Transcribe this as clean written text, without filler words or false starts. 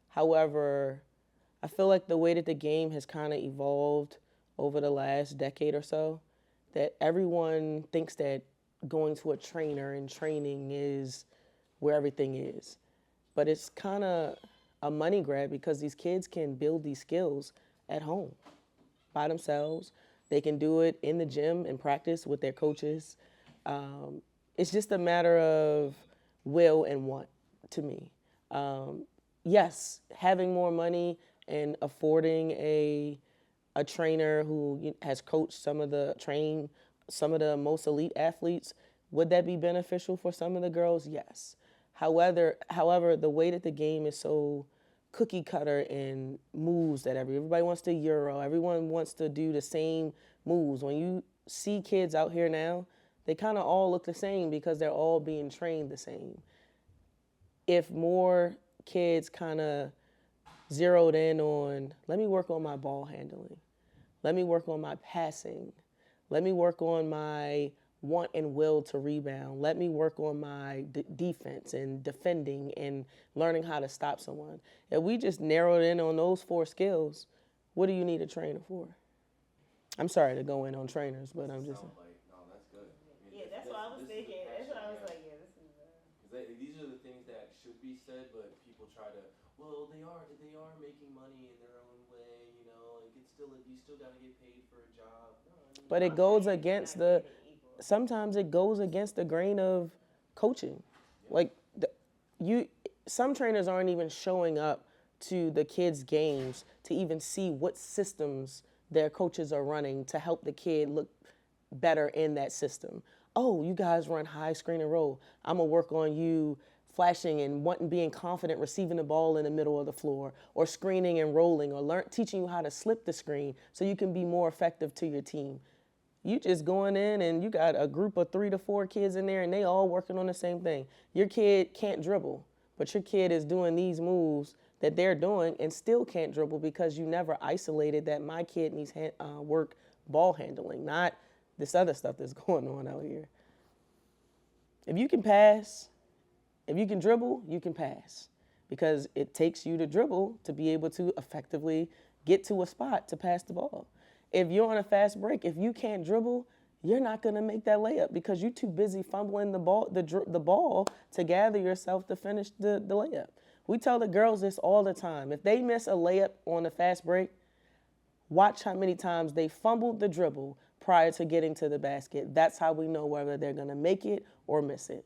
However, I feel like the way that the game has kind of evolved over the last decade or so, that everyone thinks that going to a trainer and training is where everything is. But it's kind of a money grab because these kids can build these skills at home by themselves. They can do it in the gym and practice with their coaches. It's just a matter of will and want to me. Yes, having more money and affording a trainer who has coached some of the most elite athletes, would that be beneficial for some of the girls? Yes. However, the way that the game is so cookie cutter and moves that everybody wants to Euro, everyone wants to do the same moves. When you see kids out here now, they kind of all look the same because they're all being trained the same. If more kids kind of zeroed in on, let me work on my ball handling, let me work on my passing, let me work on my want and will to rebound, let me work on my defense and defending and learning how to stop someone. If we just narrowed in on those four skills, what do you need a trainer for? I'm sorry to go in on trainers, but I'm just. No, that's good. Yeah, that's what I was thinking. That's what I was like. Yeah, this is. Because these are the things that should be said, but people try to. Well, they are making money in their own way, you know. Like it's still you still got to get paid for a job. No, I mean, But it I'm goes saying it's against not the. created equal. Sometimes it goes against the grain of coaching. Like you, some trainers aren't even showing up to the kids' games to even see what systems their coaches are running to help the kid look better in that system. Oh, you guys run high screen and roll. I'm gonna work on you flashing and wanting being confident receiving the ball in the middle of the floor or screening and rolling or teaching you how to slip the screen so you can be more effective to your team. You just going in and you got a group of 3 to 4 kids in there and they all working on the same thing. Your kid can't dribble, but your kid is doing these moves that they're doing and still can't dribble because you never isolated that my kid needs work ball handling, not this other stuff that's going on out here. If you can pass, if you can dribble, you can pass because it takes you to dribble to be able to effectively get to a spot to pass the ball. If you're on a fast break, if you can't dribble, you're not going to make that layup because you're too busy fumbling the ball to gather yourself to finish the layup. We tell the girls this all the time. If they miss a layup on a fast break, watch how many times they fumbled the dribble prior to getting to the basket. That's how we know whether they're going to make it or miss it.